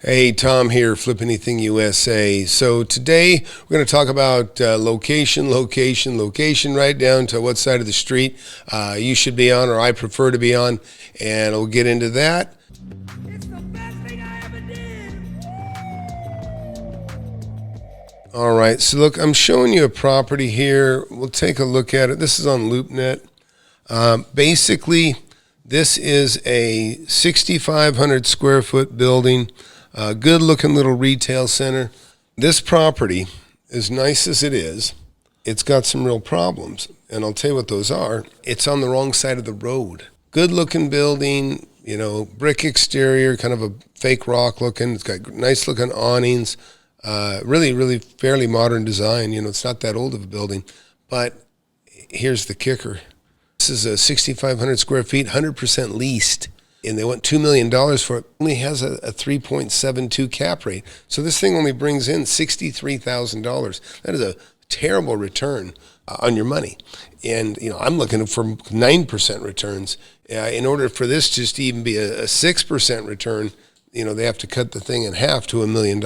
Hey, Tom here, FlipAnything USA. So today we're going to talk about location, right down to what side of the street you should be on, or I prefer to be on, and we'll get into that. It's the best thing I ever did. All right, so look, I'm showing you a property here. We'll take a look at it. This is on LoopNet. Basically, this is a 6,500 square foot building. Good looking little retail center. This property, as nice as it is, it's got some real problems. And I'll tell you what those are. It's on the wrong side of the road. Good looking building, brick exterior, kind of a fake rock looking. It's got nice looking awnings. Really fairly modern design. It's not that old of a building. But here's the kicker. This is a 6,500 square feet, 100% leased. And they want $2 million for it. Only has a 3.72 cap rate. So this thing only brings in $63,000. That is a terrible return on your money. And, I'm looking for 9% returns. In order for this just to even be a 6% return, they have to cut the thing in half to $1 million.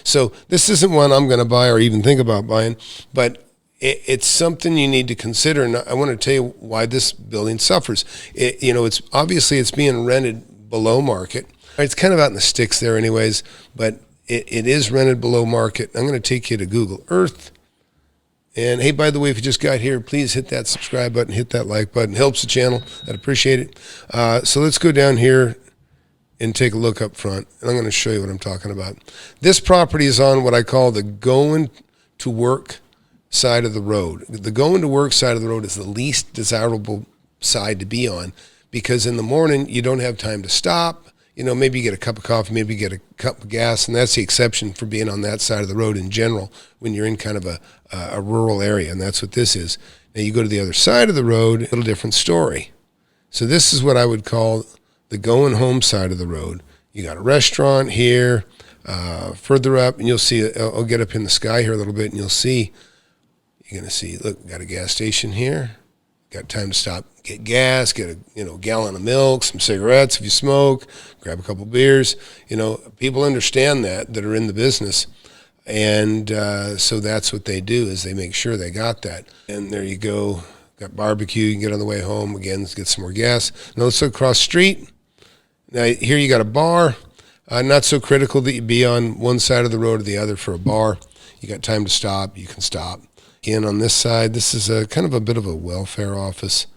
So this isn't one I'm going to buy or even think about buying, but it's something you need to consider, and I want to tell you why this building suffers. It's obviously it's being rented below market. It's kind of out in the sticks there anyways, but it is rented below market. I'm going to take you to Google Earth. And hey, by the way, if you just got here, please hit that subscribe button, hit that like button. It helps the channel. I'd appreciate it. So let's go down here and take a look up front, and I'm going to show you what I'm talking about. This property is on what I call the going to work side of the road. The going to work side of the road is the least desirable side to be on, because in the morning you don't have time to stop. Maybe you get a cup of coffee, maybe you get a cup of gas, and that's the exception for being on that side of the road in general when you're in kind of a rural area, and that's what this is. Now you go to the other side of the road, a little different story. So this is what I would call the going home side of the road. You got a restaurant here, further up, and you'll see, I'll get up in the sky here a little bit, and you'll see, you're going to see, look, got a gas station here. Got time to stop, get gas, get a gallon of milk, some cigarettes if you smoke, grab a couple beers. People understand that are in the business. And so that's what they do, is they make sure they got that. And there you go. Got barbecue, you can get on the way home. Again, get some more gas. Now let's look across the street. Now here you got a bar. Not so critical that you be on one side of the road or the other for a bar. You got time to stop, you can stop. Again, on this side, this is a kind of a bit of a welfare office.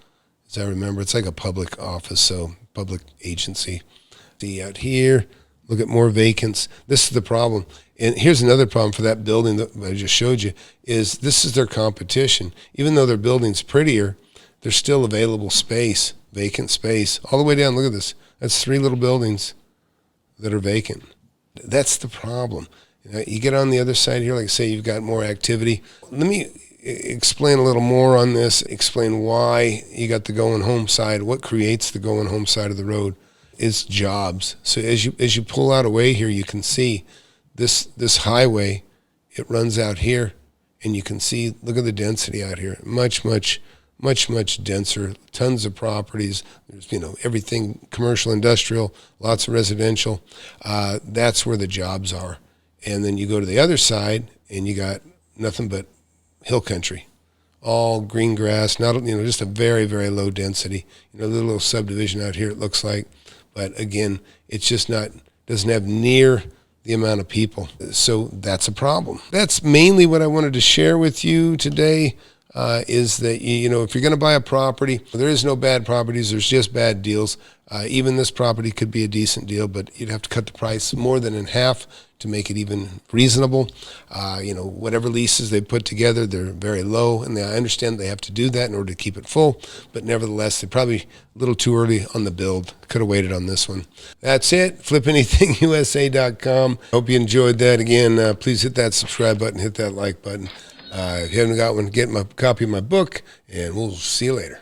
As I remember, it's like a public office, so public agency. See out here, look at more vacants. This is the problem. And here's another problem for that building that I just showed you, is this is their competition. Even though their building's prettier, there's still available space, vacant space. All the way down, look at this. That's 3 little buildings that are vacant. That's the problem. You get on the other side here, like say you've got more activity. Let me explain a little more on this, explain why you got the going home side. What creates the going home side of the road is jobs. So as you pull out away here, you can see this highway, it runs out here, and you can see, look at the density out here. Much denser, tons of properties. There's, everything commercial, industrial, lots of residential. That's where the jobs are. And then you go to the other side, and you got nothing but hill country, all green grass. Not just a very low density. The little subdivision out here, it looks like, but again, it's just doesn't have near the amount of people. So that's a problem. That's mainly what I wanted to share with you today. Is that, if you're going to buy a property, there is no bad properties, there's just bad deals. Even this property could be a decent deal, but you'd have to cut the price more than in half to make it even reasonable. Whatever leases they put together, they're very low, and I understand they have to do that in order to keep it full, but nevertheless, they're probably a little too early on the build. Could have waited on this one. That's it, FlipAnythingUSA.com. Hope you enjoyed that. Again, please hit that subscribe button, hit that like button. If you haven't got one, get my copy of my book, and we'll see you later.